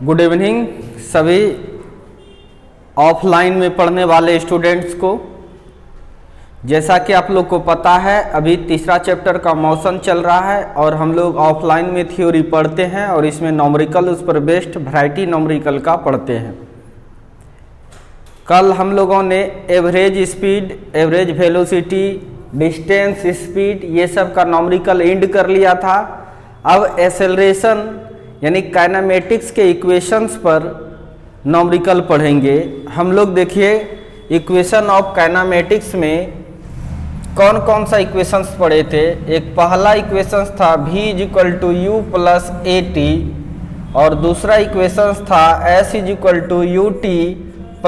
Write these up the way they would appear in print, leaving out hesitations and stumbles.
Good evening सभी offline में पढ़ने वाले स्टूडेंट्स को। जैसा कि आप लोग को पता है, अभी तीसरा चैप्टर का मोशन चल रहा है और हम लोग ऑफलाइन में थ्योरी पढ़ते हैं और इसमें नॉमरिकल उस पर बेस्ड वैरायटी नॉमरिकल का पढ़ते हैं। कल हम लोगों ने average speed, average velocity, distance speed ये सब का नॉमरिकल एंड कर लिया था। अब एक्सेलरेशन यानी काइनेमेटिक्स के इक्वेशंस पर नॉमरिकल पढ़ेंगे हम लोग। देखिए इक्वेशन ऑफ काइनेमेटिक्स में कौन कौन सा इक्वेशंस पढ़े थे। एक पहला इक्वेशंस था v = u + at और दूसरा इक्वेशंस था s = ut +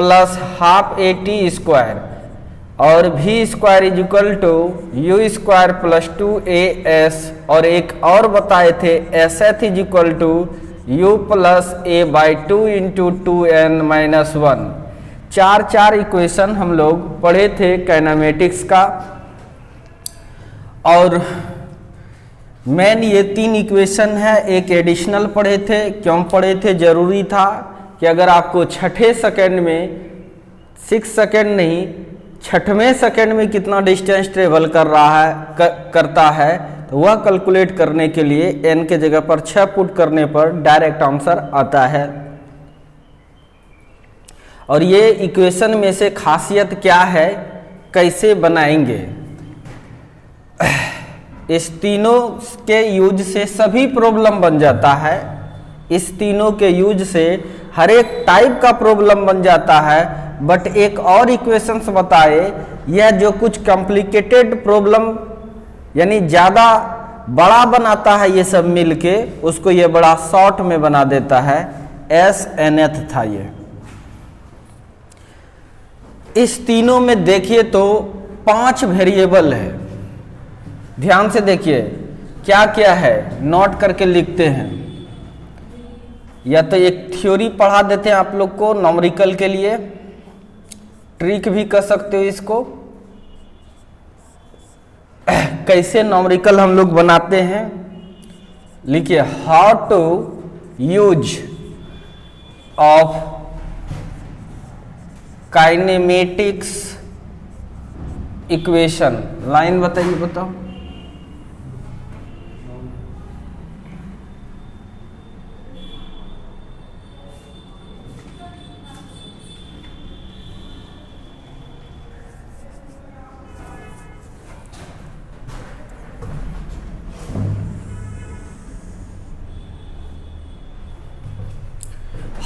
½ at² और v² = u² + 2as और एक और बताए थे sth = u + a/2 × 2n-1। चार इक्वेशन हम लोग पढ़े थे काइनेमेटिक्स का। और मेन ये 3 इक्वेशन है। एक एडिशनल पढ़े थे। क्यों पढ़े थे? जरूरी था कि अगर आपको छठे सेकंड में 6 सेकंड नहीं, छठवें सेकंड में कितना डिस्टेंस ट्रेवल कर रहा है करता है तो वह कैलकुलेट करने के लिए n के जगह पर 6 पुट करने पर डायरेक्ट आंसर आता है। और ये इक्वेशन में से खासियत क्या है, कैसे बनाएंगे? इस तीनों के यूज से सभी प्रॉब्लम बन जाता है। इस तीनों के यूज से हर एक टाइप का प्रॉब्लम बन जाता है। बट एक और इक्वेशंस बताए, यह जो कुछ कॉम्प्लिकेटेड प्रॉब्लम यानी ज़्यादा बड़ा बनाता है, ये सब मिलके उसको ये बड़ा शॉर्ट में बना देता है। SNth था ये। इस तीनों में देखिए तो 5 वेरिएबल है। ध्यान से देखिए क्या क्या है, नोट करके लिखते हैं। या तो एक थ्योरी पढ़ा देते हैं आप लोग को नॉमरिकल के लिए, ट्रिक भी कर सकते हो इसको। कैसे नॉमरिकल हम लोग बनाते हैं, लिखिए how to use of kinematics equation. Line बताइए, बताओ।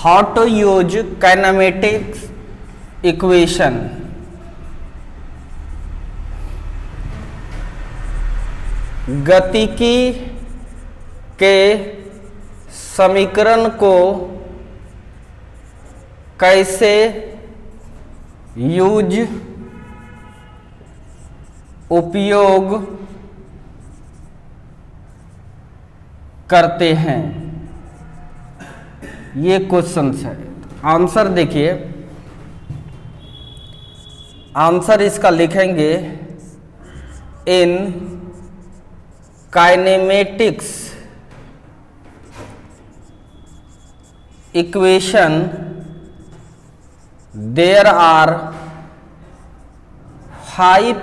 How to use kinematics equation। गतिकी के समीकरण को कैसे उपयोग करते हैं, ये क्वेश्चन है। आंसर देखिए, आंसर इसका लिखेंगे in kinematics equation there are 5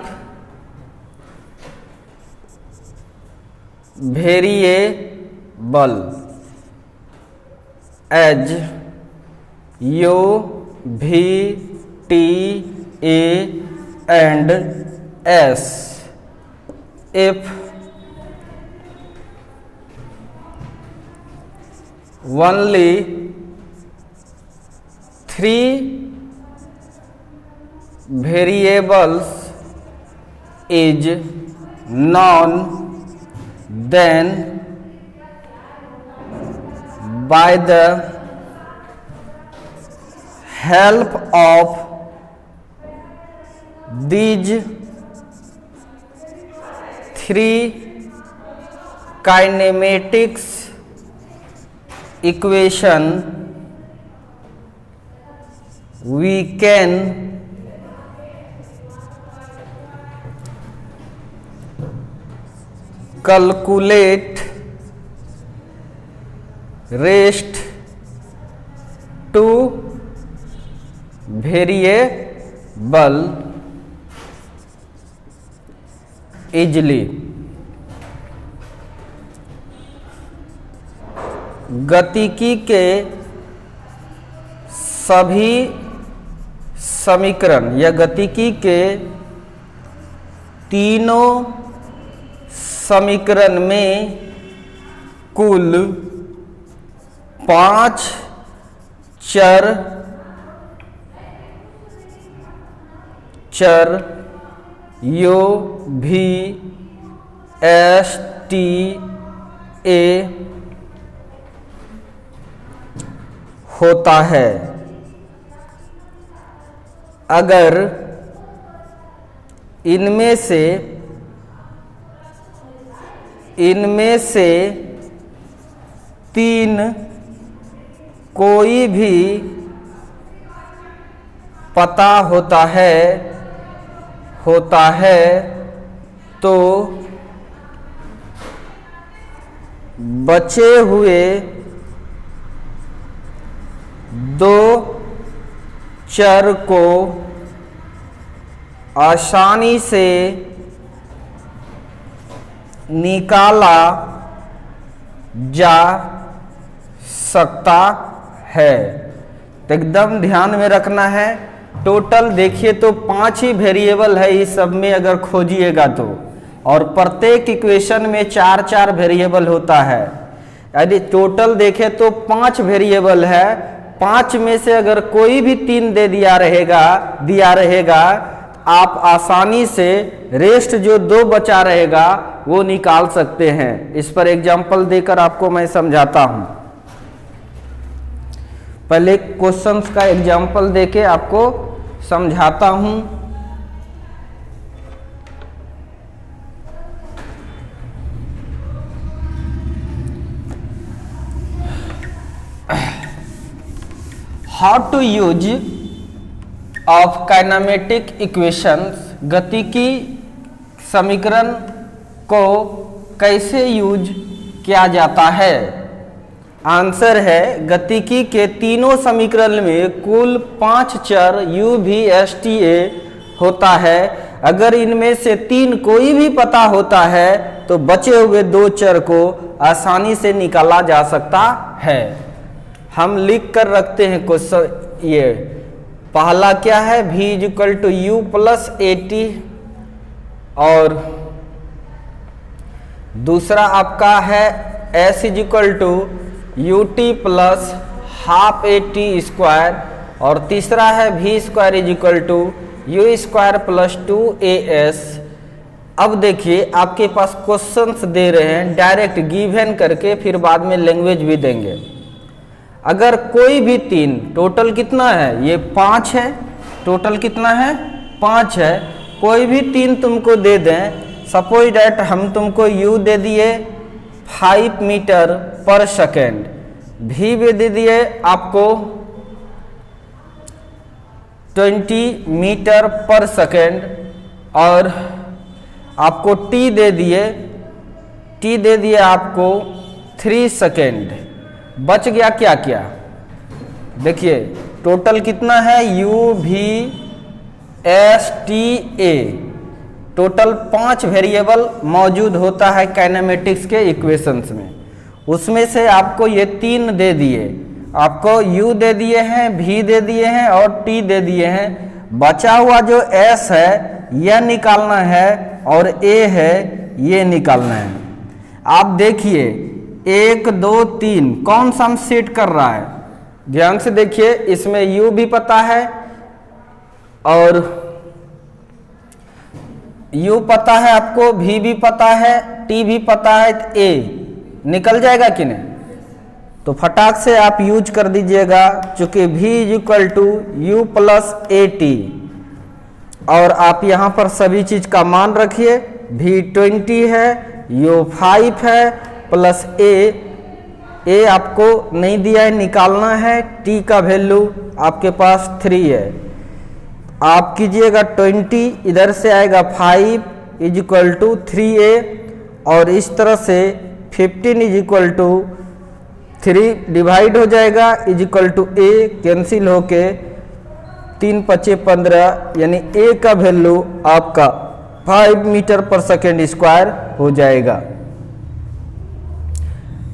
variable as u, v, t, a and s। if only 3 variables is known, then by the help of these 3 kinematics equation we can calculate rest two variable easily. गतिकी के सभी समीकरण या गतिकी के तीनों समीकरण में कुल 5 चर U V S T A होता है। अगर इनमें से 3 कोई भी पता होता है तो बचे हुए 2 चर को आसानी से निकाला जा सकता है। तो एकदम ध्यान में रखना है। टोटल देखिए तो 5 ही वेरिएबल है इस सब में अगर खोजिएगा तो, और प्रत्येक इक्वेशन में 4 वेरिएबल होता है। यदि टोटल देखें तो 5 वेरिएबल है, 5 में से अगर कोई भी 3 दिया रहेगा आप आसानी से रेस्ट जो 2 बचा रहेगा वो निकाल सकते हैं। इस पर एग्जांपल देकर आपको मैं समझाता हूं। पहले क्वेश्चंस का एग्जांपल देके आपको समझाता हूं। How to use of kinematic equations, गतिकी समीकरण को कैसे यूज किया जाता है। आंसर है गतिकी के तीनों समीकरण में कुल 5 चर U V S T A होता है। अगर इनमें से 3 कोई भी पता होता है तो बचे हुए 2 चर को आसानी से निकाला जा सकता है। हम लिख कर रखते हैं क्वेश्चन। ये पहला क्या है, V = U + AT, और दूसरा आपका है S = UT + ½ AT², और तीसरा है V² = U² + 2AS। अब देखिए आपके पास क्वेश्चंस दे रहे हैं डायरेक्ट गिवन करके, फिर बाद में लैंग्वेज भी देंगे। अगर कोई भी 3, टोटल कितना है, ये 5 है, टोटल कितना है 5 है, कोई भी 3 तुमको दे दें। सपोज डैट हम तुमको U दे दिए 5 मीटर पर सेकेंड, V भी दे दिए आपको 20 मीटर पर सेकेंड, और आपको T दे दिए आपको 3 सेकेंड। बच गया क्या क्या, देखिए टोटल कितना है U V S T A। Total 5 variable मौजूद होता है काइनेमेटिक्स के इक्वेशंस में। उसमें से आपको ये 3 दे दिए, आपको U दे दिए हैं, V दे दिए हैं और T दे दिए हैं। बचा हुआ जो S है यह निकालना है और A है ये निकालना है। आप देखिए 1 2 3 कौन सा सेट कर रहा है, ध्यान से देखिए। इसमें U भी पता है और U पता है आपको, V भी पता है, T भी पता है, तो A निकल जाएगा कि नहीं। तो फटाक से आप यूज कर दीजिएगा, चूंकि V = U + AT, और आप यहाँ पर सभी चीज का मान रखिए। V 20 है, U 5 है प्लस A आपको नहीं दिया है, निकालना है। T का वैल्यू आपके पास 3 है। आप कीजिएगा 20, इधर से आएगा 5 = 3A, और इस तरह से 15 = 3 डिवाइड हो जाएगा is equal to a, cancel होके 3 पचे 15, यानी ए का वैल्यू आपका 5 मीटर पर सेकेंड स्क्वायर हो जाएगा।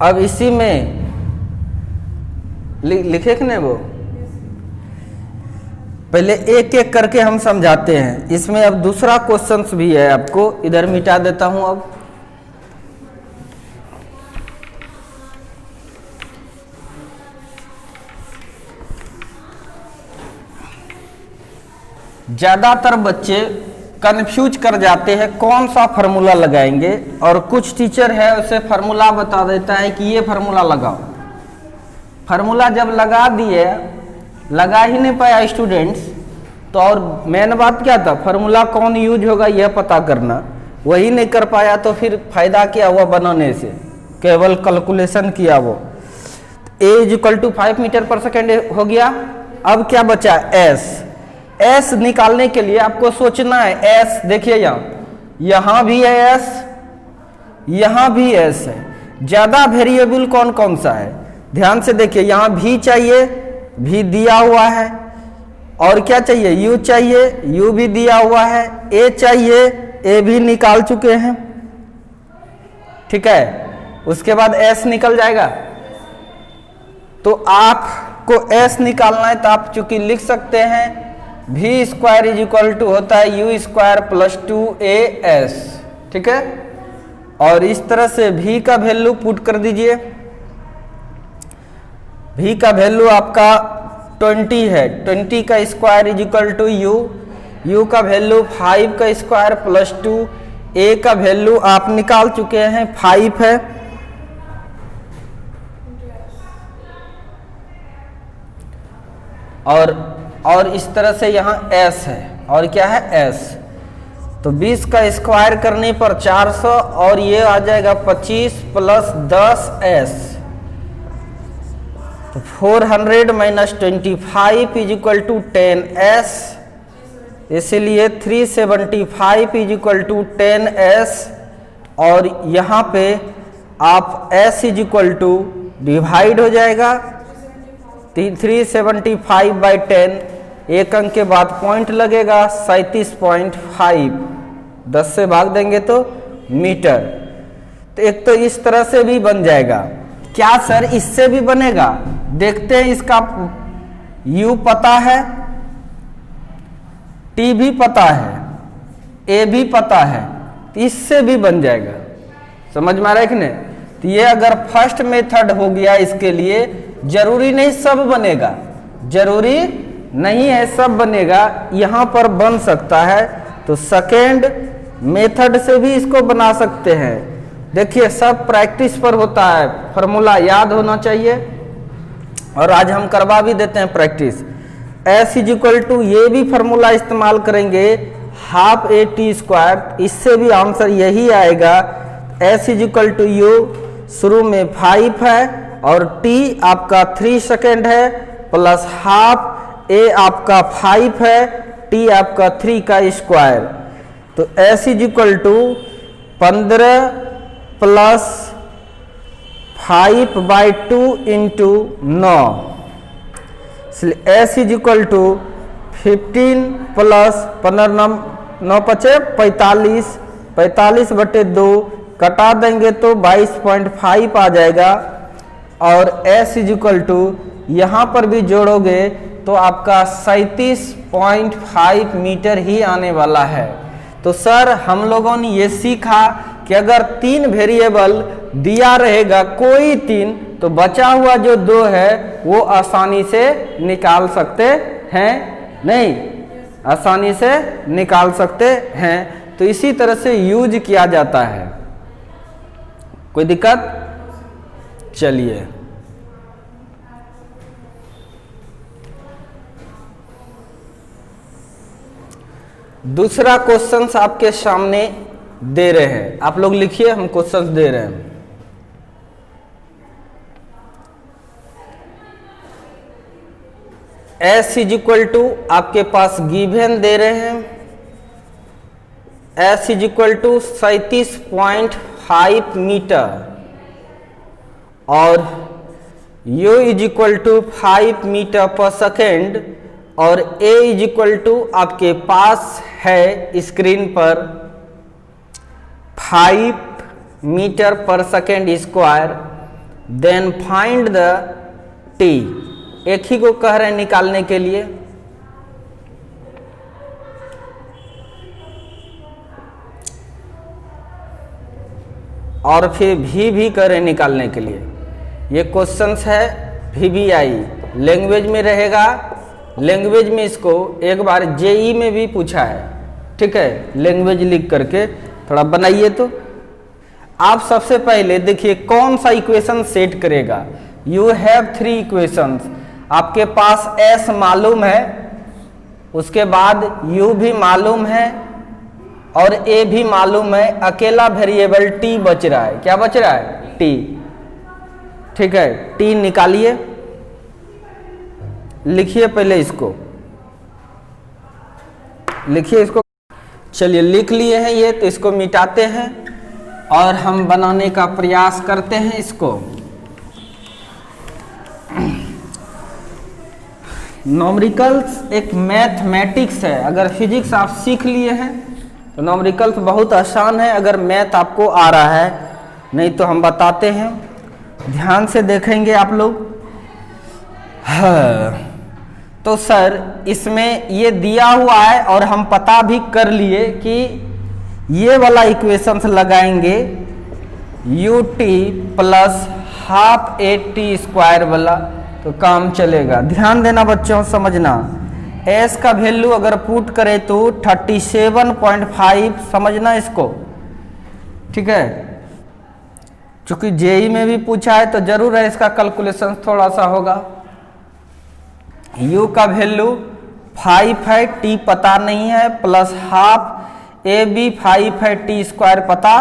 अब इसी में लिखे कि नहीं वो, पहले एक एक करके हम समझाते हैं। इसमें अब दूसरा क्वेश्चन भी है, आपको इधर मिटा देता हूं। अब ज्यादातर बच्चे कंफ्यूज कर जाते हैं कौन सा फार्मूला लगाएंगे, और कुछ टीचर है उसे फार्मूला बता देता है कि ये फार्मूला लगाओ। फार्मूला जब लगा दिए, लगा ही नहीं पाया स्टूडेंट्स, तो और मेन बात क्या था, फार्मूला कौन यूज होगा यह पता करना, वही नहीं कर पाया तो फिर फायदा क्या हुआ बनाने से, केवल कैलकुलेशन किया वो। ए इज इक्वल टू 5 मीटर पर सेकेंड हो गया। अब क्या बचा, एस निकालने के लिए आपको सोचना है, एस देखिए यहां भी है एस, यहां भी एस है। ज्यादा वेरिएबल कौन कौन सा है, ध्यान से देखिए, यहां भी चाहिए, भी दिया हुआ है, और क्या चाहिए, यू चाहिए, यू भी दिया हुआ है, ए चाहिए, ए भी निकाल चुके हैं, ठीक है। उसके बाद एस निकल जाएगा। तो आपको एस निकालना है तो आप चूंकि लिख सकते हैं v square is equal to होता है यू स्क्वायर प्लस 2as, ठीक है। और इस तरह से v का वैल्यू पुट कर दीजिए। v का वैल्यू आपका 20 है, 20 का square is equal to u का वैल्यू 5 का स्क्वायर प्लस 2, a का वैल्यू आप निकाल चुके हैं 5 है, और इस तरह से यहाँ s है, और क्या है s, तो 20 का स्क्वायर करने पर 400, और ये आ जाएगा 25 प्लस 10s, तो 400 minus 25 is equal to 10s, इसलिए 375 इज इक्वल टू 10s, और यहाँ पे आप s is equal to divide हो जाएगा 375 बाई 10, एक अंक के बाद पॉइंट लगेगा 37.5, 10 से भाग देंगे तो मीटर। तो एक तो इस तरह से भी बन जाएगा। क्या सर इससे भी बनेगा, देखते हैं। इसका u पता है, t भी पता है, a भी पता है, तो इससे भी बन जाएगा। समझ में आ रहा है कि नहीं। तो ये अगर फर्स्ट मेथड हो गया, इसके लिए जरूरी नहीं सब बनेगा, जरूरी नहीं है सब बनेगा, यहां पर बन सकता है। तो सेकेंड मेथड से भी इसको बना सकते हैं। देखिए सब प्रैक्टिस पर होता है, फार्मूला याद होना चाहिए, और आज हम करवा भी देते हैं practice. s is equal to, ये भी फार्मूला इस्तेमाल करेंगे, हाफ ए टी स्क्वायर, इससे भी आंसर यही आएगा। s is equal to u, शुरू में 5 है, और t आपका 3 सेकेंड है, प्लस हाफ a आपका 5 है, t आपका 3 का स्क्वायर। तो s is equal to 15 plus 5 by 2 into 9, इसलिए s is equal to 15 plus 15 9 पचे 45, 45 बटे 2 कटा देंगे तो 22.5 आ जाएगा, और s इज इक्वल टू यहाँ पर भी जोड़ोगे तो आपका 37.5 मीटर ही आने वाला है। तो सर हम लोगों ने ये सीखा कि अगर 3 वेरिएबल दिया रहेगा कोई 3, तो बचा हुआ जो 2 है वो आसानी से निकाल सकते हैं, नहीं आसानी से निकाल सकते हैं। तो इसी तरह से यूज किया जाता है। कोई दिक्कत? चलिए दूसरा क्वेश्चंस आपके सामने दे रहे हैं, आप लोग लिखिए, हम क्वेश्चंस दे रहे हैं। s इज इक्वल टू आपके पास गिवन दे रहे हैं, s is equal to 37.5 metre, और u is equal to 5 metre पर सेकेंड और a इज इक्वल टू आपके पास है स्क्रीन पर 5 मीटर पर second square, then find the t। एक ही को कह रहे हैं निकालने के लिए, और फिर भी कह रहे हैं निकालने के लिए। ये क्वेश्चंस है VBI लैंग्वेज में रहेगा, लैंग्वेज में इसको एक बार JEE में भी पूछा है, ठीक है। लैंग्वेज लिख करके थोड़ा बनाइए। तो आप सबसे पहले देखिए कौन सा इक्वेशन सेट करेगा। यू हैव 3 इक्वेशंस, आपके पास S मालूम है, उसके बाद U भी मालूम है और A भी मालूम है, अकेला वेरिएबल T बच रहा है। क्या बच रहा है? T, ठीक है। T निकालिए, लिखिए पहले इसको, लिखिए इसको। चलिए लिख लिए हैं ये, तो इसको मिटाते हैं और हम बनाने का प्रयास करते हैं इसको। नॉमरिकल्स एक मैथमेटिक्स है, अगर फिजिक्स आप सीख लिए हैं तो नॉमरिकल्स बहुत आसान है, अगर मैथ आपको आ रहा है, नहीं तो हम बताते हैं, ध्यान से देखेंगे आप लोग। हाँ, तो सर इसमें ये दिया हुआ है और हम पता भी कर लिए कि ये वाला इक्वेशंस लगाएंगे ut प्लस हाफ AT² वाला, तो काम चलेगा। ध्यान देना बच्चों, समझना। S का वैल्यू अगर पुट करें तो 37.5, समझना इसको, ठीक है। चूंकि JEE में भी पूछा है तो जरूर है इसका कैलकुलेशन थोड़ा सा होगा। U का वैल्यू 5 है, T पता नहीं है, प्लस हाफ A भी 5 है, T² पता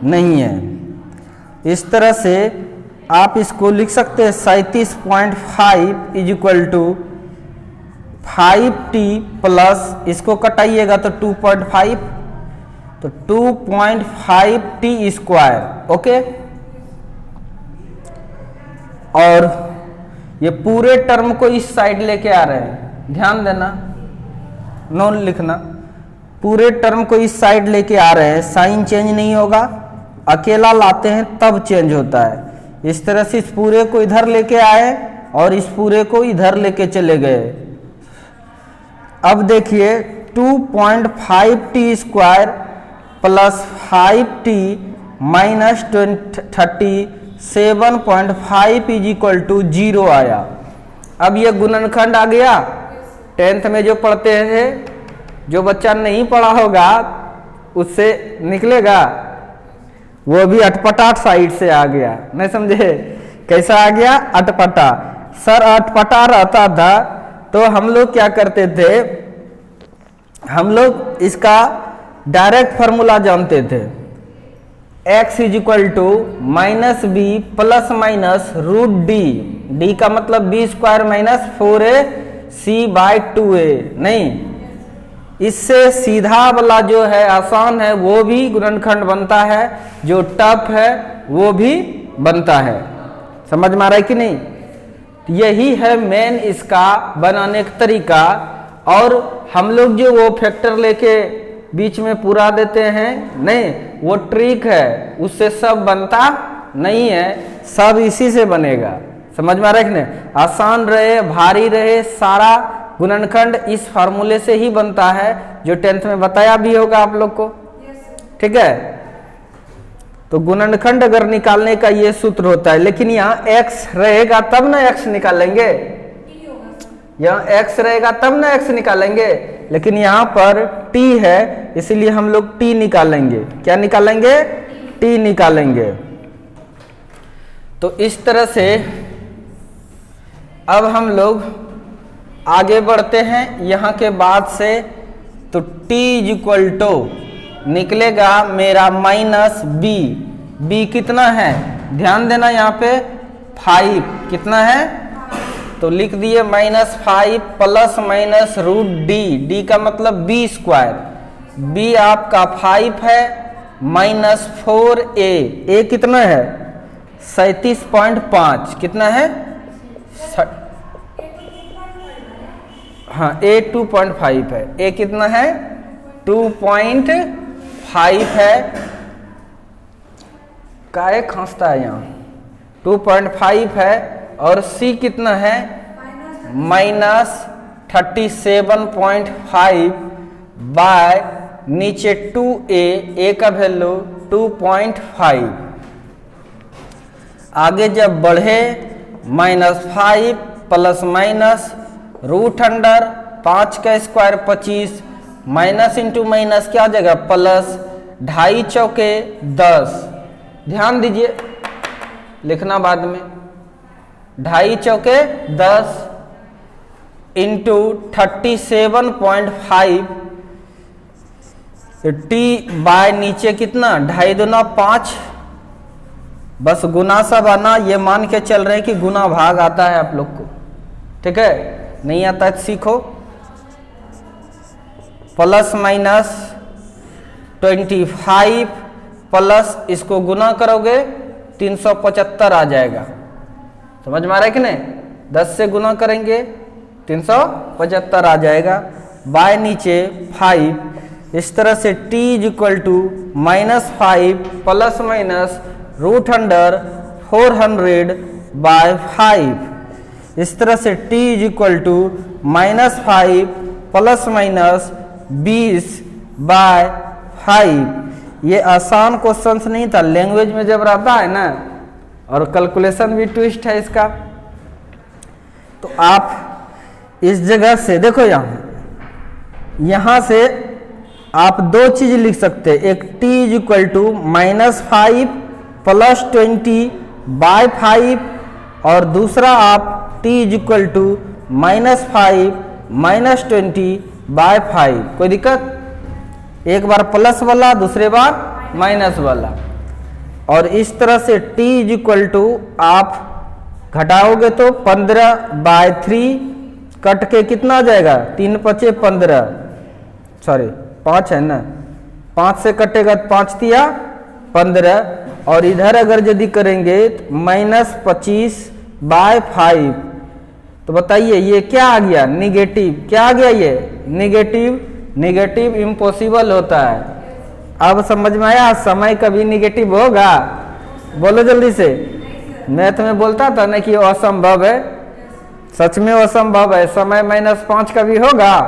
नहीं है। इस तरह से आप इसको लिख सकते हैं 37.5 is equal to 5T plus, इसको कटाइएगा तो 2.5, तो 2.5T², ओके। और ये पूरे टर्म को इस साइड लेके आ रहे हैं, ध्यान देना, नोन लिखना। पूरे टर्म को इस साइड लेके आ रहे हैं, साइन चेंज नहीं होगा, अकेला लाते हैं तब चेंज होता है। इस तरह से इस पूरे को इधर लेके आए और इस पूरे को इधर लेके चले गए। अब देखिए 2.5T² plus 5T minus 37.5 is equal to 0 आया। अब ये गुणनखंड आ गया। 10th में जो पढ़ते थे, जो बच्चा नहीं पढ़ा होगा उससे निकलेगा, वो भी अटपटा साइड से आ गया, नहीं समझे? कैसा आ गया? अटपटा। सर अटपटा रहता था तो हम लोग क्या करते थे, हम लोग इसका डायरेक्ट फार्मूला जानते थे, x is equal to minus b plus minus root d, d का मतलब b² माइनस 4ac/2a। नहीं, इससे सीधा वाला जो है आसान है वो भी गुणनखंड बनता है, जो टफ है वो भी बनता है। समझ में आ रहा है कि नहीं? यही है मेन इसका बनाने का तरीका। और हम लोग जो वो फैक्टर लेके बीच में पूरा देते हैं, नहीं, वो ट्रिक है, उससे सब बनता नहीं है, सब इसी से बनेगा। समझ में आ रहा है कि नहीं? आसान रहे भारी रहे, सारा गुणनखंड इस फार्मूले से ही बनता है, जो 10th में बताया भी होगा आप लोग को, ठीक है। तो गुणनखंड अगर निकालने का ये सूत्र होता है, लेकिन यहाँ x रहेगा तब ना x निकालेंगे, यहाँ x रहेगा तब ना x निकालेंगे, लेकिन यहाँ पर t है इसलिए हम लोग t निकालेंगे। क्या निकालेंगे? t निकालेंगे। तो इस तरह से अब हम लोग आगे बढ़ते हैं यहाँ के बाद से। तो t इज इक्वल टू निकलेगा मेरा माइनस b, b कितना है? ध्यान देना यहाँ पे 5 कितना है, तो लिख दिए -5 plus minus root d, d का मतलब b², b आपका 5 है माइनस 4a, a कितना है? 37.5, कितना है? हाँ ए 2.5 है, ए कितना है 2.5 है, काहे खांसता है यहाँ, 2.5 है, और सी कितना है -37.5 बाय नीचे 2a, ए का वैल्यू 2.5, आगे जब बढ़े -5 प्लस माइनस रूट अंडर 5 का स्क्वायर 25, माइनस इंटू माइनस क्या हो जाएगा प्लस, 2.5 चौके 10, ध्यान दीजिए लिखना बाद में, 2.5 चौके 10 इंटू 37.5 टी बाय नीचे कितना 2.5 दूना 5, बस गुना सब आना, ये मान के चल रहे हैं कि गुना भाग आता है आप लोग को, ठीक है, नहीं आता है सीखो, प्लस माइनस 25 प्लस इसको गुना करोगे 375 आ जाएगा, समझ में आ रहा है कि नहीं, 10 से गुना करेंगे 375 आ जाएगा, बाय नीचे 5, इस तरह से t -5 plus minus root under 400 by 5, इस तरह से t -5 प्लस माइनस 20 बाय 5। ये आसान क्वेश्चंस नहीं था, लैंग्वेज में जब रहता है ना, और कैलकुलेशन भी ट्विस्ट है इसका, तो आप इस जगह से देखो, यहाँ से आप दो चीज लिख सकते हैं, एक t -5 प्लस 20 बाय 5, और दूसरा आप t -5 -20 बाय 5, कोई दिक्कत, एक बार प्लस वाला दूसरे बार माइनस वाला, और इस तरह से t आप घटाओगे तो 15 बाय 3 कट के कितना आ जाएगा 3 5 15, सॉरी 5 है ना, 5 से कटेगा 5 तिया 15, और इधर अगर यदि करेंगे -25 बाय 5, तो बताइए ये क्या आ गया निगेटिव, क्या आ गया ये निगेटिव, निगेटिव इम्पॉसिबल होता है, अब समझ में आया, समय कभी निगेटिव होगा, बोलो जल्दी से, मैथ में बोलता था ना कि असंभव है, सच में असंभव है, समय -5 कभी होगा,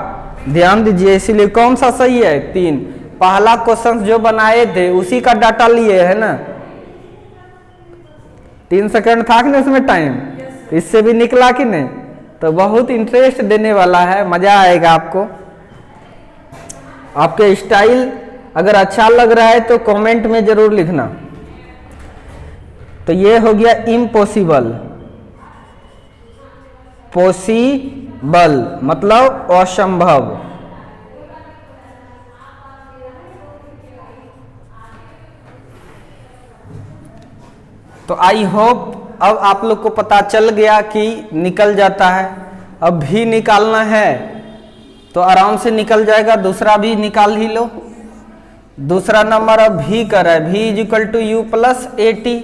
ध्यान दीजिए, इसीलिए कौन सा सही है 3, पहला क्वेश्चन जो बनाए थे उसी का डाटा लिए है ना, 3 सेकंड था कि नहीं उसमें टाइम, इससे भी निकला कि नहीं, तो बहुत इंटरेस्ट देने वाला है, मजा आएगा आपको, आपके स्टाइल अगर अच्छा लग रहा है तो कमेंट में जरूर लिखना। तो ये हो गया इम्पॉसिबल, पॉसिबल मतलब असंभव, तो आई होप अब आप लोग को पता चल गया कि निकल जाता है, अब भी निकालना है तो आराम से निकल जाएगा, दूसरा भी निकाल ही लो, दूसरा नंबर अब भी कर रहा है, v = u + 80,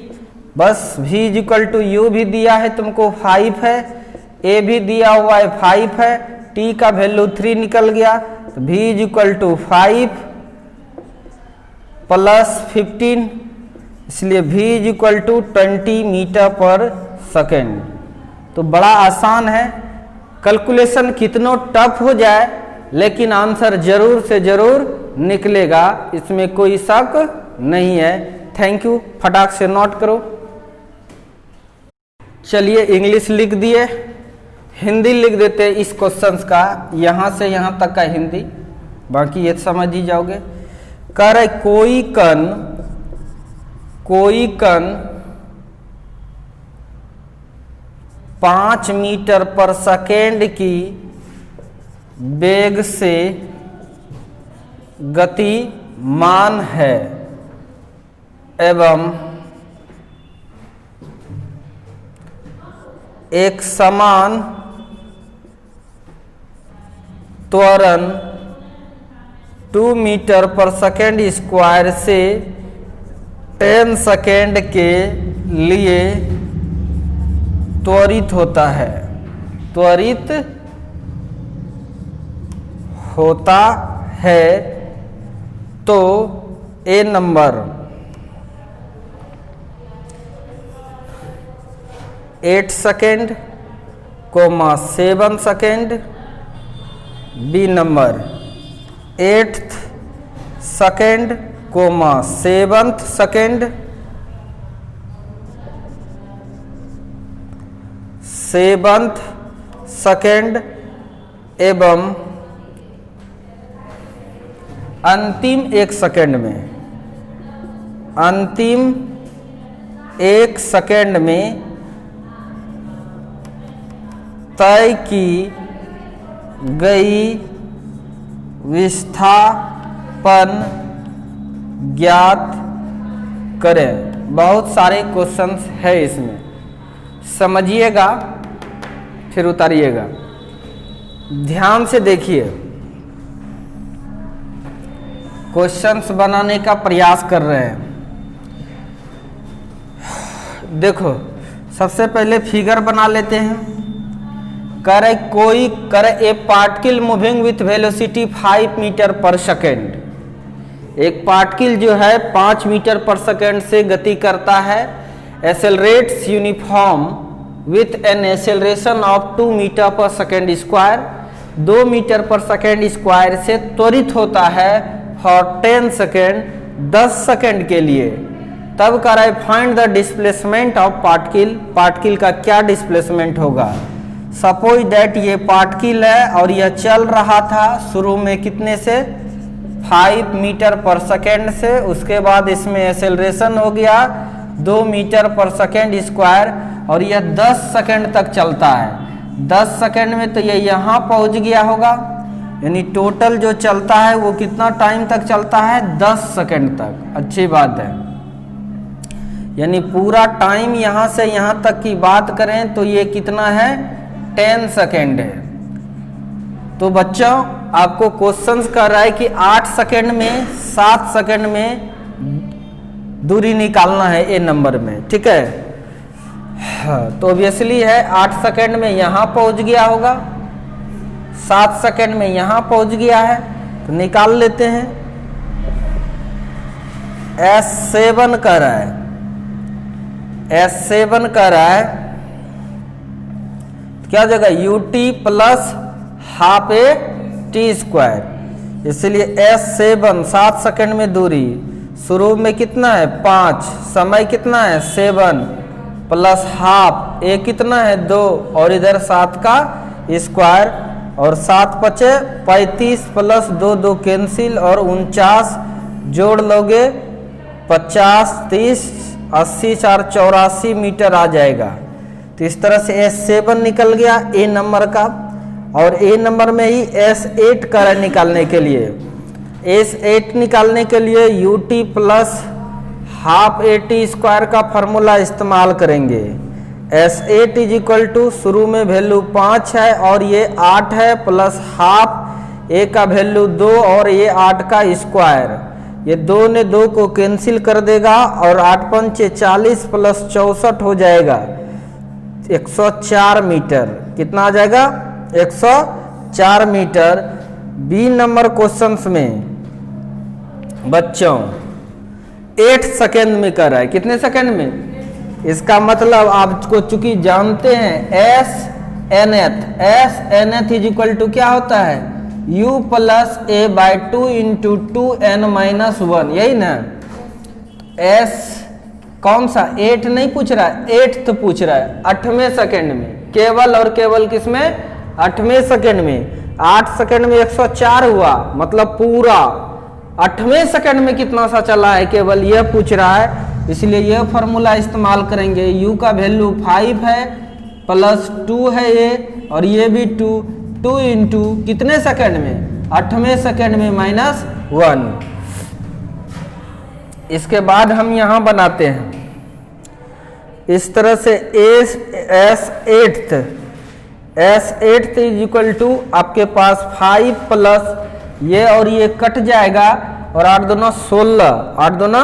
बस v = u भी दिया है तुमको 5 है, a भी दिया हुआ है 5 है, t का वैल्यू 3 निकल गया, तो v = 5 + 15, इसलिए v = 20 मीटर पर सेकेंड। तो बड़ा आसान है, कैलकुलेशन कितना टफ हो जाए लेकिन आंसर जरूर से जरूर निकलेगा, इसमें कोई शक नहीं है। थैंक यू, फटाक से नोट करो। चलिए इंग्लिश लिख दिए, हिंदी लिख देते हैं इस क्वेश्चंस का, यहाँ से यहाँ तक का हिंदी, बाकी ये समझ ही जाओगे। कह रहे कोई कण 5 मीटर पर सेकेंड की वेग से गतिमान है एवं एक समान त्वरण 2 मीटर पर सेकेंड स्क्वायर से 10 सेकेंड के लिए त्वरित होता है, त्वरित होता है, तो ए नंबर 8 सेकेंड, 7 सेकेंड, B number 8th second, 7th second, 7th second एवं अंतिम 1 सेकेंड में, अंतिम 1 सेकेंड में तय की गई विस्थापन ज्ञात करें। बहुत सारे क्वेश्चंस है इसमें, समझिएगा फिर उतारिएगा। ध्यान से देखिए, क्वेश्चंस बनाने का प्रयास कर रहे हैं। देखो, सबसे पहले फिगर बना लेते हैं। करे कोई करे a particle moving with velocity 5 metre पर सेकेंड। एक पार्टिकल जो है 5 मीटर पर सेकेंड से गति करता है। Accelerates uniform with an acceleration of 2 metre पर सेकेंड स्क्वायर। 2 मीटर पर सेकेंड स्क्वायर से त्वरित होता है फॉर 10 सेकेंड, 10 सेकेंड के लिए। तब करे find the displacement of particle. Particle का क्या डिस्प्लेसमेंट होगा। सपोज दैट ये पार्टिकल है और यह चल रहा था शुरू में कितने से, 5 मीटर पर सेकेंड से। उसके बाद इसमें एक्सेलरेशन हो गया 2 मीटर पर सेकेंड स्क्वायर और यह 10 सेकेंड तक चलता है। 10 सेकेंड में तो ये यहाँ पहुँच गया होगा, यानी टोटल जो चलता है वो कितना टाइम तक चलता है, 10 सेकेंड तक। अच्छी बात है, यानी पूरा टाइम यहाँ से यहाँ तक की बात करें तो ये कितना है, 10 सेकेंड है। तो बच्चों आपको क्वेश्चंस कर रहा है कि 8 सेकेंड में 7 सेकेंड में दूरी निकालना है ए नंबर में, ठीक है। तो ऑब्वियसली है 8 सेकेंड में यहाँ पहुँच गया होगा, 7 सेकेंड में यहाँ पहुँच गया है, तो निकाल लेते हैं। S7 कर रहा है, S7 कर रहा है, क्या जगह ut plus half A T square. इसलिए S7 7 सेकेंड में दूरी, शुरू में कितना है 5, समय कितना है 7 प्लस हाफ, ए कितना है 2 और इधर 7 का स्क्वायर और 7 बचे 35 प्लस 2 2 कैंसिल और 49 जोड़ लोगे 50 30 80 4 84 मीटर आ जाएगा। तो इस तरह से S7 निकल गया ए नंबर का। और ए नंबर में ही S8 का निकालने के लिए, S8 निकालने के लिए ut plus half A T square का फॉर्मूला इस्तेमाल करेंगे। S8 इज इक्वल टू, शुरू में वैल्यू 5 है और ये 8 है, प्लस हाफ ए का वैल्यू 2 और ये 8 का स्क्वायर। ये 2 ने 2 को कैंसिल कर देगा और 8 पंचे 40 प्लस 64 हो जाएगा 104 मीटर। कितना आ जाएगा 104 मीटर। बी नंबर क्वेश्चंस में बच्चों 8 सेकेंड में कर रहा है, कितने सेकेंड में। इसका मतलब आपको चूंकि जानते हैं एस इज इक्वल टू क्या होता है, u plus A by 2 into 2n minus 1, यही ना। s कौन सा 8 नहीं पूछ रहा है, 8th पूछ रहा है 8वें सेकेंड में, केवल और केवल किसमें 8वें सेकेंड में। 8 सेकेंड में 104 हुआ, मतलब पूरा 8वें सेकेंड में कितना सा चला है केवल यह पूछ रहा है। इसलिए यह फॉर्मूला इस्तेमाल करेंगे। u का वैल्यू 5 है प्लस 2 है ये और ये भी 2 इंटू कितने सेकेंड में 8वें सेकेंड में माइनस 1। इसके बाद हम यहां बनाते हैं इस तरह से S8 इज इक्वल टू आपके पास 5 प्लस ये और ये कट जाएगा और 8 दूना 16, 8 दूना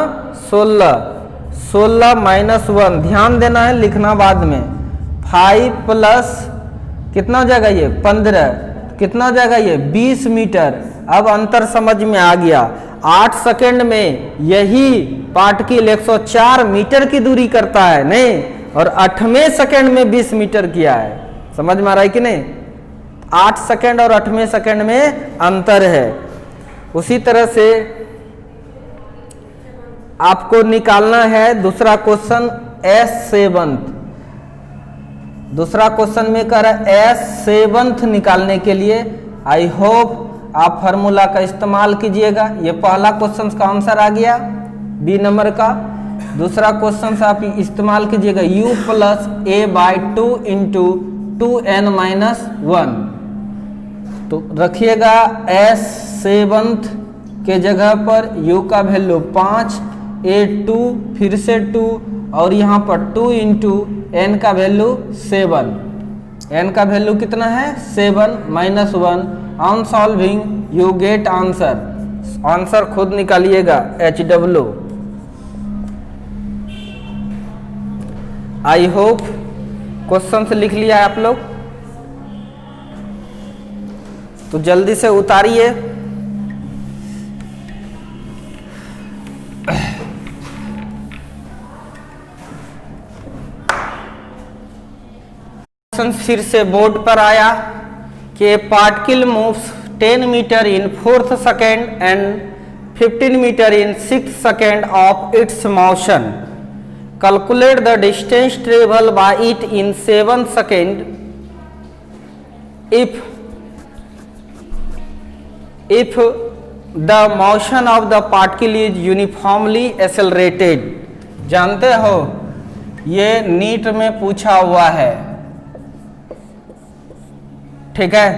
16 माइनस 1। ध्यान देना है, लिखना बाद में। 5 प्लस कितना हो जाएगा ये 15, कितना हो जाएगा ये 20 मीटर। अब अंतर समझ में आ गया। 8 सेकंड में यही पार्टिकल 104 मीटर की दूरी करता है नहीं, और 8वें सेकंड में 20 मीटर किया है। समझ में आ रहा है कि नहीं? 8 सेकंड और 8वें सेकंड में अंतर है। उसी तरह से आपको निकालना है दूसरा क्वेश्चन S7। दूसरा क्वेश्चन में कह रहा है S7 निकालने के लिए आई होप आप फार्मूला का इस्तेमाल कीजिएगा। ये पहला क्वेश्चन का आंसर आ गया बी नंबर का। दूसरा क्वेश्चन से आप इस्तेमाल कीजिएगा u plus a by 2 into 2n-1। तो रखिएगा S7 के जगह पर u का वैल्यू 5, a 2 फिर से 2 और यहाँ पर 2 इंटू n का वैल्यू 7। n का वैल्यू कितना है 7 minus 1। On solving you get answer. Answer खुद निकालिएगा HW। आई होप क्वेश्चन से लिख लिया है आप लोग, तो जल्दी से उतारिए। फिर से बोर्ड पर आया कि particle moves 10 metre in 4th second and 15 metre in 6th second of its motion. Calculate the distance travel by it in 7 second if the motion of the particle is uniformly accelerated। जानते हो ये NEET में पूछा हुआ है, ठीक है,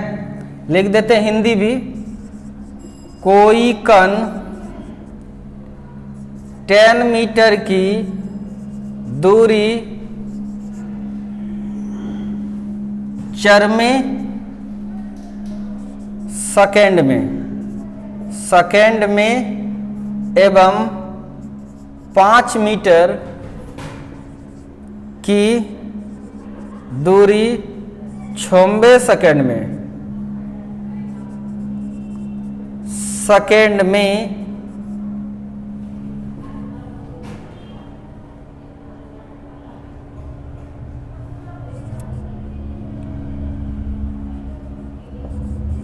लिख देते हैं हिंदी भी। कोई कण 10 मीटर की दूरी चरमे सेकेंड में एवं 5 मीटर की दूरी 96 सेकेंड में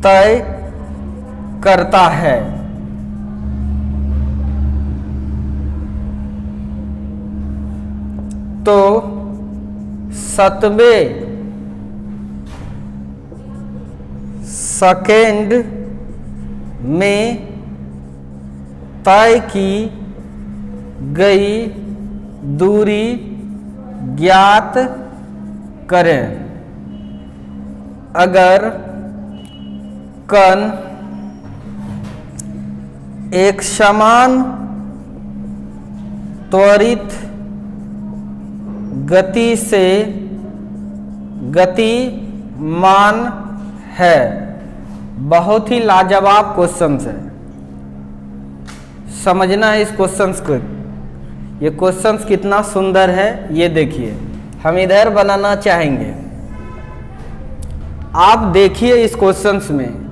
तय करता है। तो 7वें सेकेंड में तय की गई दूरी ज्ञात करें। अगर कण एक समान त्वरित गति से गतिमान है। बहुत ही लाजवाब क्वेश्चन है, समझना है इस क्वेश्चन को। ये क्वेश्चन कितना सुंदर है ये देखिए। हम इधर बनाना चाहेंगे, आप देखिए इस क्वेश्चन में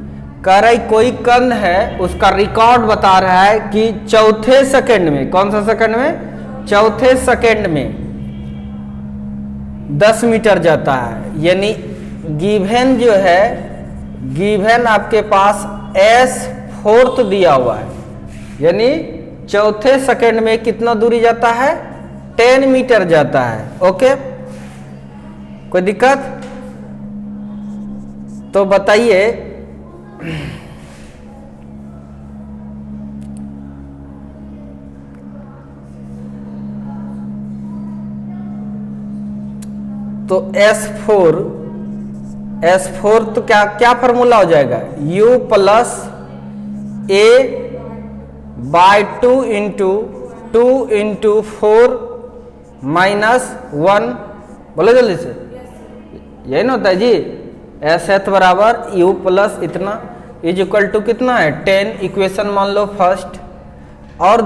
कह रहा है कोई कण है, उसका रिकॉर्ड बता रहा है कि चौथे सेकंड में, कौन सा सेकंड में, चौथे सेकंड में 10 मीटर जाता है। यानी गिवन जो है, गिवन आपके पास S4 दिया हुआ है, यानी चौथे सेकंड में कितना दूरी जाता है 10 मीटर जाता है। ओके, कोई दिक्कत तो बताइए। तो S4 तो क्या फॉर्मूला हो जाएगा, U plus A by 2 into 4 minus 1। बोलो जल्दी से, यही ना होता है जी। S बराबर U प्लस इतना इज इक्वल टू कितना है 10। इक्वेशन मान लो फर्स्ट। और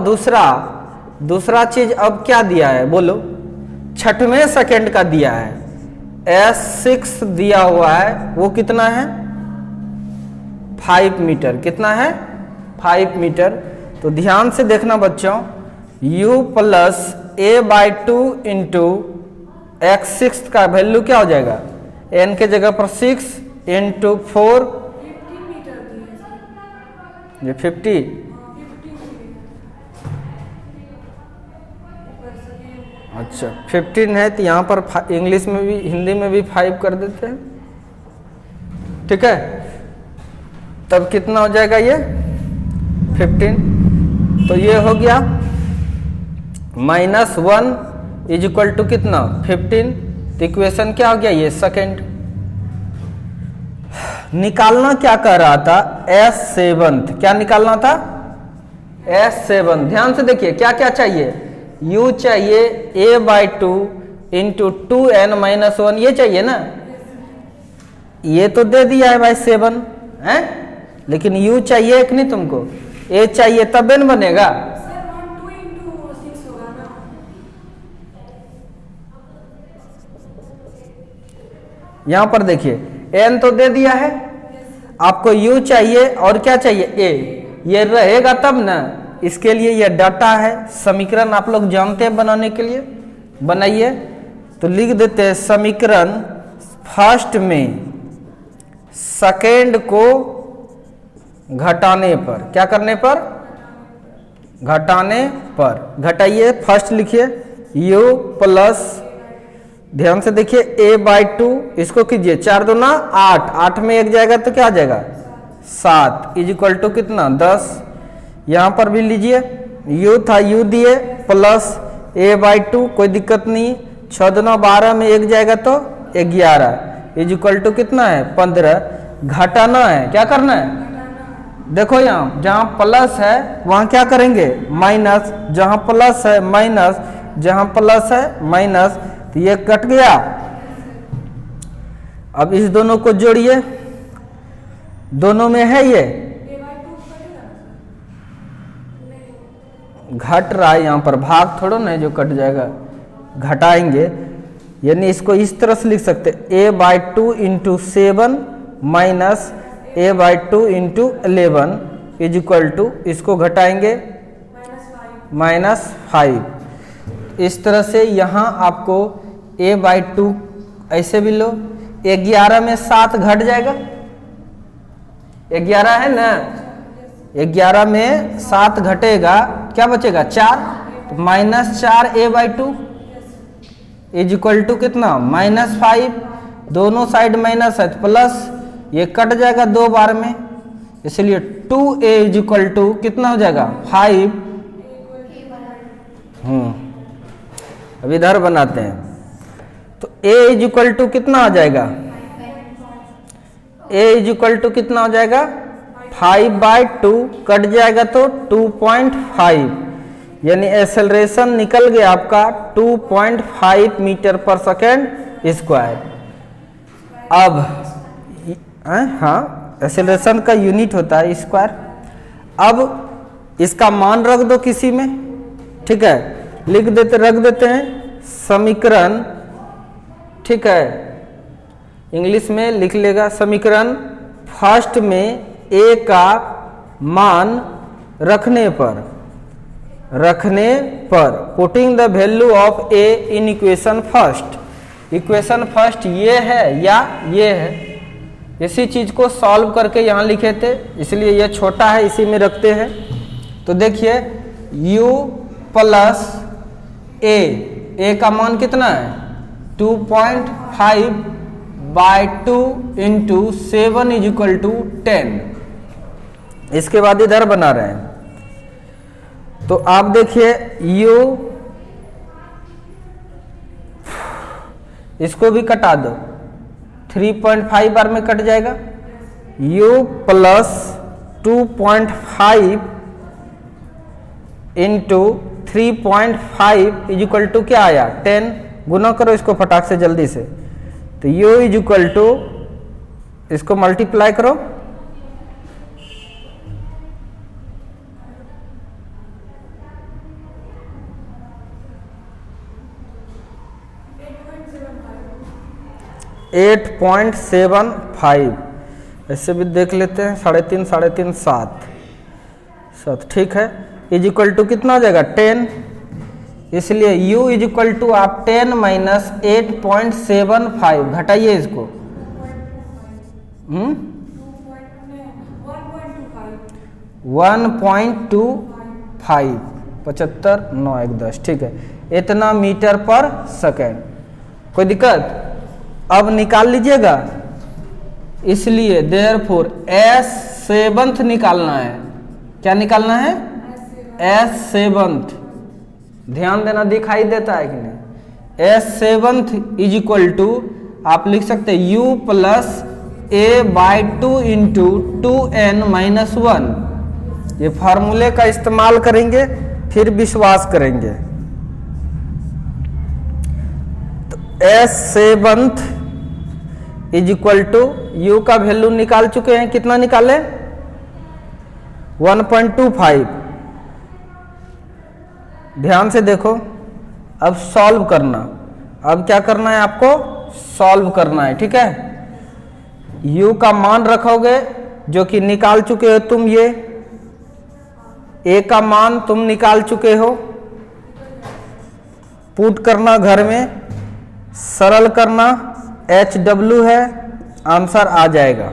दूसरा चीज अब क्या दिया है बोलो, 6वें सेकंड का दिया है। S6 दिया हुआ है वो कितना है 5 मीटर। कितना है 5 मीटर। तो ध्यान से देखना बच्चों, u plus a/2 into x6 का वैल्यू क्या हो जाएगा, n के जगह पर 6 इंटू 4 ये 50। अच्छा 15 है तो यहाँ पर इंग्लिश में भी हिंदी में भी 5 कर देते हैं, ठीक है। तब कितना हो जाएगा ये 15। तो ये हो गया -1 इज इक्वल टू कितना 15। तो इक्वेशन क्या हो गया ये सेकंड। निकालना क्या कह रहा था S7, क्या निकालना था S7। ध्यान से देखिए क्या क्या चाहिए, u चाहिए a/2 इंटू 2n-1 ये चाहिए ना, ये तो दे दिया है भाई 7 है, लेकिन u चाहिए कि नहीं तुमको, a चाहिए तब n बनेगा। यहां पर देखिए n तो दे दिया है, आपको u चाहिए और क्या चाहिए a, ये रहेगा तब ना। इसके लिए यह डाटा है, समीकरण आप लोग जानते हैं बनाने के लिए, बनाइए। तो लिख देते हैं समीकरण फर्स्ट में सेकेंड को घटाने पर, क्या करने पर घटाने पर, घटाइए। फर्स्ट लिखिए u प्लस, ध्यान से देखिए a/2 इसको कीजिए 4 दूना 8, 8 में 1 जाएगा तो क्या आ जाएगा 7 इज इक्वल टू कितना 10। यहां पर भी लीजिए u था u दिए प्लस a/2, कोई दिक्कत नहीं, 6 दूना 12 में 1 जाएगा तो 11 इज इक्वल टू कितना है 15। घटाना है, क्या करना है, देखो यहाँ जहां प्लस है वहां क्या करेंगे माइनस, जहां प्लस है माइनस, जहां प्लस है माइनस, तो ये कट गया। अब इस दोनों को जोड़िए, दोनों में है ये घट रहा है, यहाँ पर भाग थोड़ा ना है जो कट जाएगा, घटाएंगे, यानी इसको इस तरह से लिख सकते a/2 into 7 minus a/2 into 11 is equal to, इसको घटाएंगे -5। इस तरह से यहाँ आपको a/2 ऐसे भी लो, 11 में 7 घट जाएगा, 11 है ना, 11 में 7 घटेगा क्या बचेगा 4, तो -4 a/2 इज इक्वल टू कितना -5। दोनों साइड माइनस है तो प्लस, ये कट जाएगा 2 बार में, इसलिए 2a इज इक्वल टू कितना हो जाएगा 5। अब इधर बनाते हैं, तो a इज इक्वल टू कितना आ जाएगा, a इज इक्वल टू कितना हो जाएगा 5/2, कट जाएगा तो 2.5, यानी एक्सेलरेशन निकल गया आपका 2.5 मीटर पर सेकेंड स्क्वायर। अब हाँ एक्सेलरेशन का यूनिट होता है स्क्वायर। अब इसका मान रख दो किसी में, ठीक है, लिख देते, रख देते हैं समीकरण, ठीक है, इंग्लिश में लिख लेगा समीकरण फर्स्ट में a का मान रखने पर putting the value of a in equation first. Equation first ये है या ये है, इसी चीज को सॉल्व करके यहाँ लिखे थे, इसलिए ये छोटा है इसी में रखते हैं। तो देखिए u प्लस a का मान कितना है 2.5/2 इंटू 7 इज इक्वल टू 10। इसके बाद इधर बना रहे हैं, तो आप देखिए u, इसको भी कटा दो, 3.5 बार में कट जाएगा, u plus 2.5 into 3.5 is equal to क्या आया 10। गुना करो इसको फटाक से जल्दी से, तो u इज इक्वल टू, इसको मल्टीप्लाई करो, 8.75, ऐसे भी देख लेते हैं, 3.5 7 ठीक है, इज इक्वल टू कितना हो जाएगा 10, इसलिए u इज इक्वल टू आप 10 माइनस 8.75 घटाइए इसको, 1.25 75 9 1 10 ठीक है, इतना मीटर पर सेकेंड। कोई दिक्कत? अब निकाल लीजिएगा, इसलिए देयरफॉर एस सेवंथ निकालना है। क्या निकालना है? S seventh. ध्यान देना, दिखाई देता है कि नहीं? S seventh is equal to आप लिख सकते हैं u plus a/2 into 2n-1। ये फार्मूले का इस्तेमाल करेंगे, फिर विश्वास करेंगे। तो s seventh is equal to u का वैल्यू निकाल चुके हैं, कितना निकाले? 1.25। ध्यान से देखो, अब सॉल्व करना। अब क्या करना है आपको? सॉल्व करना है, ठीक है। u का मान रखोगे जो कि निकाल चुके हो तुम, ये a का मान तुम निकाल चुके हो, पुट करना घर में, सरल करना, HW है, आंसर आ जाएगा।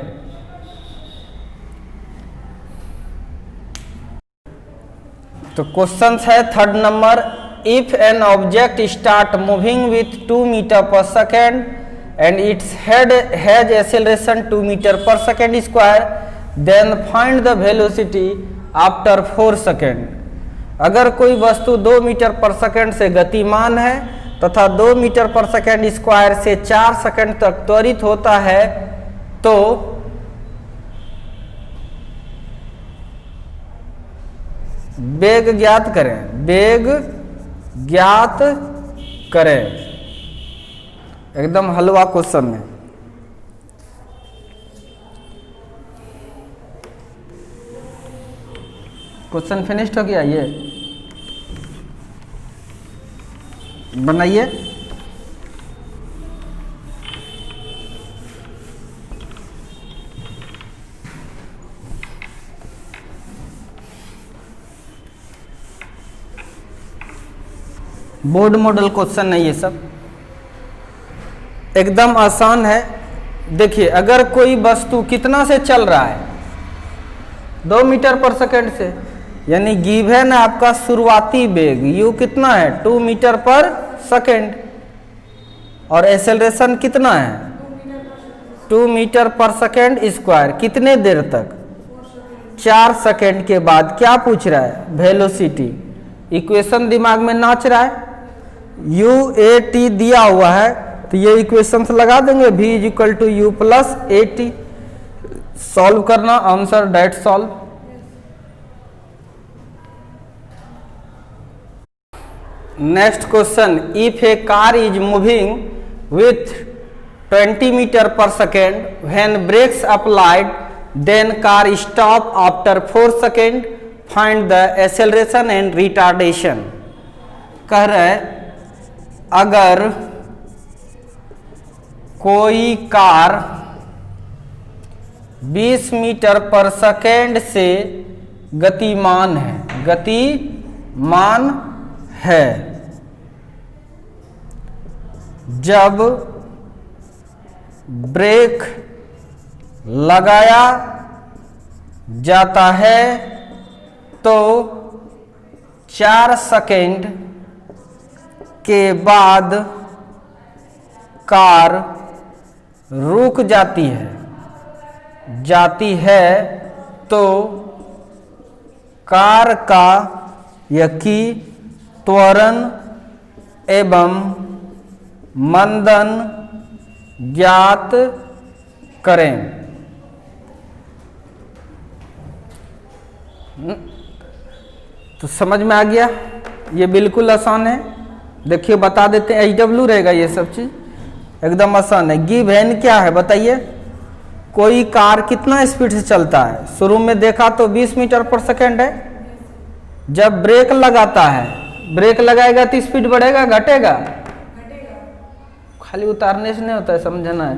तो क्वेश्चन है 3rd नंबर, if an object start moving with 2 metre पर second and its head has acceleration 2 metre पर second square, then find the velocity after 4 second. अगर कोई वस्तु 2 मीटर पर सेकेंड से गतिमान है तथा 2 मीटर पर सेकेंड स्क्वायर से 4 सेकेंड तक त्वरित होता है, तो वेग ज्ञात करें। वेग ज्ञात करें। एकदम हलवा क्वेश्चन है। क्वेश्चन फिनिश्ड हो गया, ये बनाइए। बोर्ड मॉडल क्वेश्चन है ये सब, एकदम आसान है। देखिए, अगर कोई वस्तु कितना से चल रहा है? 2 मीटर पर सेकेंड से, यानी गिवन है आपका शुरुआती वेग u कितना है? 2 मीटर पर सेकेंड, और एक्सेलरेशन कितना है? 2 मीटर पर सेकेंड स्क्वायर। कितने देर तक? 4 सेकेंड के बाद क्या पूछ रहा है? वेलोसिटी। इक्वेशन दिमाग में नाच रहा है, u a t दिया हुआ है, तो ये इक्वेशन लगा देंगे, v is equal to u plus a t. Solve करना, answer that solve. Next question, if a car is moving with 20 meter पर second when brakes applied, then car stop after 4 second, find the acceleration and retardation. कह रहे अगर कोई car 20 meter पर second से गतिमान है, जब ब्रेक लगाया जाता है तो 4 सेकेंड के बाद कार रुक जाती है तो कार का यकी त्वरण एवं मंदन ज्ञात करें। तो समझ में आ गया, ये बिल्कुल आसान है। देखिए बता देते हैं, HW रहेगा ये सब चीज, एकदम आसान है। गिवन क्या है बताइए? कोई कार कितना स्पीड से चलता है? शुरू में देखा तो 20 मीटर पर सेकेंड है। जब ब्रेक लगाता है, ब्रेक लगाएगा तो स्पीड बढ़ेगा घटेगा? खाली उतारने से नहीं होता है, समझना है।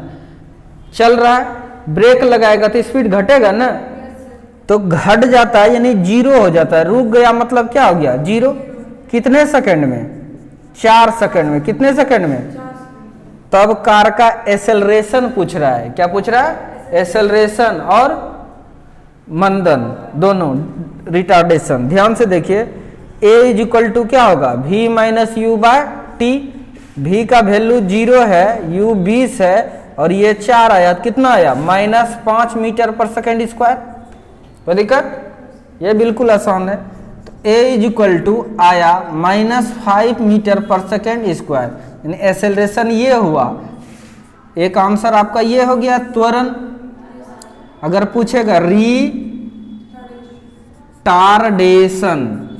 चल रहा है, ब्रेक लगाएगा तो स्पीड घटेगा ना, तो घट जाता है यानी जीरो हो जाता है। रुक गया मतलब क्या हो गया, जीरो। कितने सेकंड में, 4 सेकंड में। कितने सेकंड में, तब कार का एक्सेलरेशन पूछ रहा है। क्या पूछ रहा है, एक्सेलरेशन और मंदन दोनों, रिटार्डेशन। ध्यान से देखिए, a इज इक्वल टू क्या होगा, v minus u by t. v का वैल्यू 0 है, u 20 है और ये 4 आया, कितना आया, -5 मीटर पर सेकेंड स्क्वायर। कोई दिक्कत, ये बिल्कुल आसान है। तो a इज इक्वल टू आया -5 मीटर पर सेकेंड स्क्वायर, यानी एक्सेलरेशन ये हुआ। एक आंसर आपका ये हो गया त्वरण। अगर पूछेगा रिटार्डेशन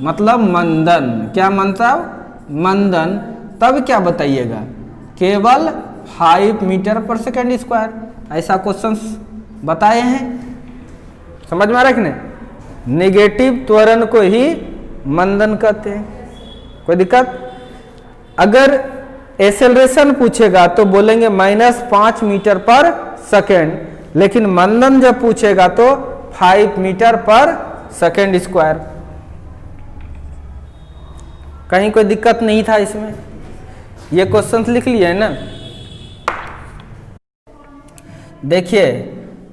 मतलब मंदन, क्या मतलब मंदन, तब क्या बताइएगा, केवल 5 मीटर पर सेकेंड स्क्वायर। ऐसा क्वेश्चंस बताए हैं, समझ में आ रहा है कि नहीं। नेगेटिव त्वरण को ही मंदन कहते हैं। कोई दिक्कत। अगर एक्सेलरेशन पूछेगा तो बोलेंगे -5 मीटर पर सेकेंड, लेकिन मंदन जब पूछेगा तो 5 मीटर पर सेकेंड स्क्वायर। कहीं कोई दिक्कत नहीं था इसमें, ये क्वेश्चन लिख लिए ना। देखिए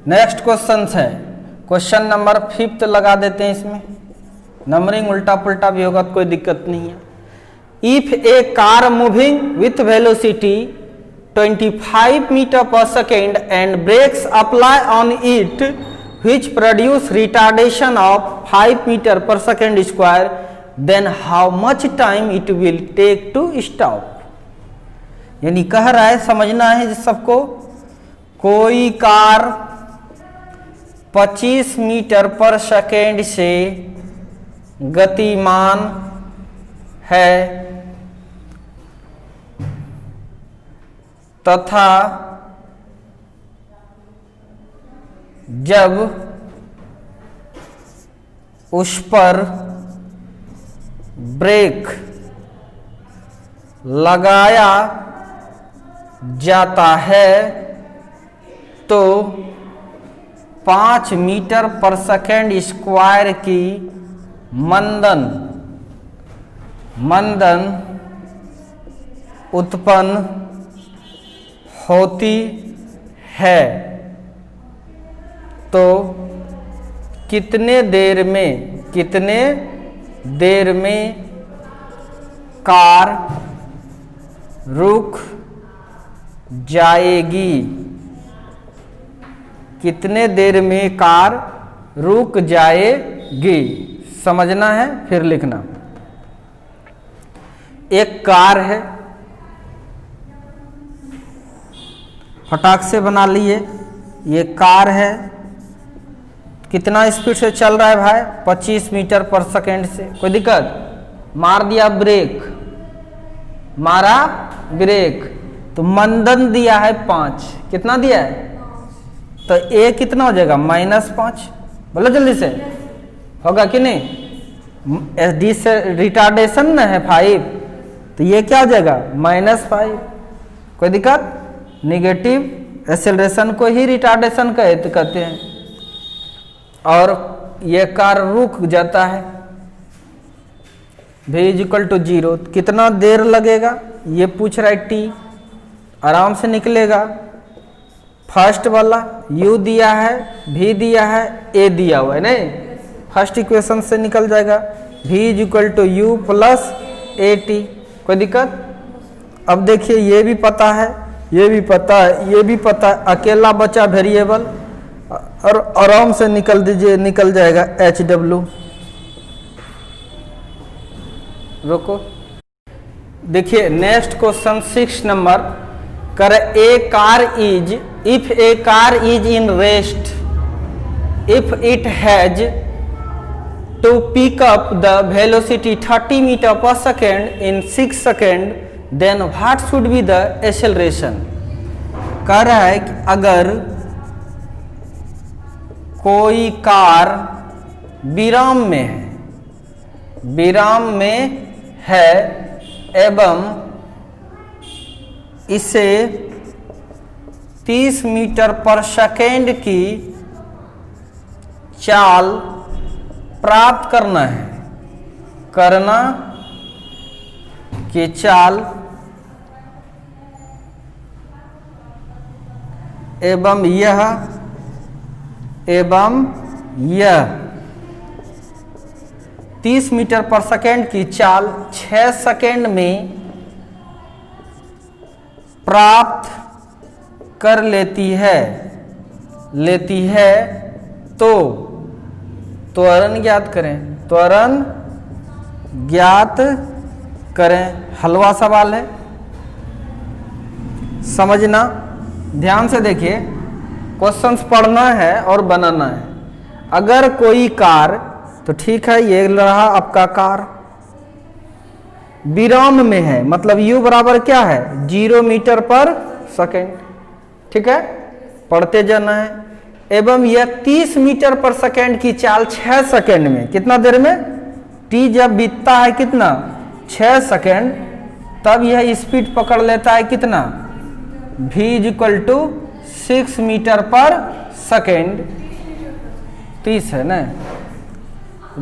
नेक्स्ट क्वेश्चन है, क्वेश्चन नंबर 5 लगा देते हैं इसमें। नंबरिंग उल्टा पुल्टा भी होगा तो कोई दिक्कत नहीं है। If a car moving with velocity 25 meter पर second and brakes apply on it which produce retardation of 5 meter per second square, then how much time it will take to stop। यानी कह रहा है, समझना है सबको, कोई कार 25 मीटर पर सेकेंड से गतिमान है तथा जब उस पर ब्रेक लगाया जाता है तो 5 मीटर पर सेकेंड स्क्वायर की मंदन उत्पन्न होती है। तो कितने देर में कार रुक जाएगी, कितने देर में कार रुक जाएगी, समझना है फिर लिखना। एक कार है, फटाक से बना लिए, ये कार है, कितना स्पीड से चल रहा है भाई, 25 मीटर पर सेकेंड से। कोई दिक्कत, मार दिया ब्रेक, मारा ब्रेक तो मंदन दिया है 5, कितना दिया है, तो ए कितना हो जाएगा, -5। बोलो जल्दी से, होगा कि नहीं, डी से रिटार्डेशन ना है 5, तो ये क्या हो जाएगा -5। कोई दिक्कत, नेगेटिव एक्सेलरेशन को ही रिटार्डेशन कहते हैं। और ये कार रुक जाता है, v = 0, कितना देर लगेगा ये पूछ रहा है, t आराम से निकलेगा। फर्स्ट वाला u दिया है, v दिया है, a दिया हुआ है, नहीं, फर्स्ट इक्वेशन से निकल जाएगा, v = u + at। कोई दिक्कत। अब देखिए ये भी पता है, ये भी पता है, ये भी पता है, अकेला बचा वेरिएबल, और आराम से निकल दीजिए, निकल जाएगा HW। रुको, देखिए नेक्स्ट क्वेश्चन 6 नंबर कर, if a car is in rest, if it has to pick up the velocity 30 meter पर second in 6 second, then what should be the acceleration. कह रहा है कि अगर कोई कार विराम में है एवं इसे 30 मीटर पर सेकेंड की चाल प्राप्त करना है, कि चाल एवं यह 30 मीटर पर सेकेंड की चाल 6 सेकेंड में प्राप्त कर लेती है तो त्वरण ज्ञात करें। हलवा सवाल है, समझना ध्यान से देखिए, क्वेश्चंस पढ़ना है और बनाना है। अगर कोई कार, तो ठीक है ये रहा आपका कार, विराम में है, मतलब u बराबर क्या है 0 मीटर पर सेकेंड, ठीक है, पढ़ते जाना है। एवं यह 30 मीटर पर सेकेंड की चाल 6 सेकेंड में, कितना देर में, t जब बीतता है कितना 6 सेकेंड, तब यह स्पीड पकड़ लेता है कितना v = 6 मीटर पर सेकेंड, 30 है ना,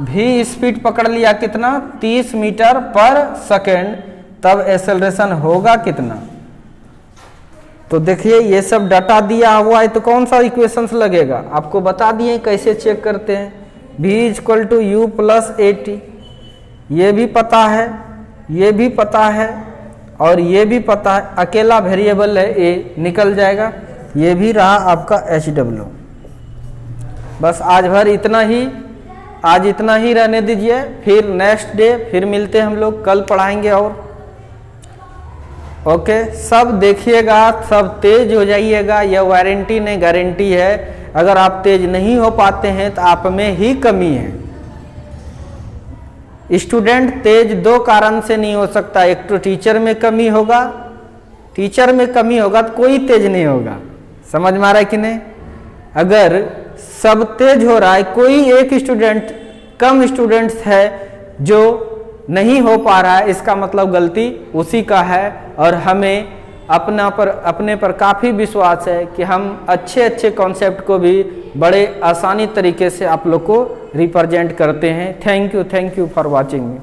v स्पीड पकड़ लिया कितना 30 मीटर पर सेकेंड, तब एक्सेलरेशन होगा कितना। तो देखिए ये सब डाटा दिया हुआ है, तो कौन सा इक्वेशंस लगेगा आपको बता दिए कैसे चेक करते हैं। v = u + at, ये भी पता है, ये भी पता है और ये भी पता है, अकेला वेरिएबल है a, निकल जाएगा। ये भी रहा आपका HW। बस आज भर इतना ही, आज इतना ही रहने दीजिए, फिर नेक्स्ट डे फिर मिलते हैं हम लोग, कल पढ़ाएंगे और ओके। सब देखिएगा, सब तेज हो जाइएगा, यह वारंटी नहीं गारंटी है। अगर आप तेज नहीं हो पाते हैं तो आप में ही कमी है। स्टूडेंट तेज 2 कारण से नहीं हो सकता, एक तो टीचर में कमी होगा, तो कोई तेज नहीं होगा। समझ में आ रहा है कि नहीं। अगर सब तेज हो रहा है, कोई एक स्टूडेंट कम स्टूडेंट्स है जो नहीं हो पा रहा है, इसका मतलब गलती उसी का है। और हमें अपने पर काफ़ी विश्वास है कि हम अच्छे कॉन्सेप्ट को भी बड़े आसानी तरीके से आप लोग को रिप्रेजेंट करते हैं। Thank you for watching.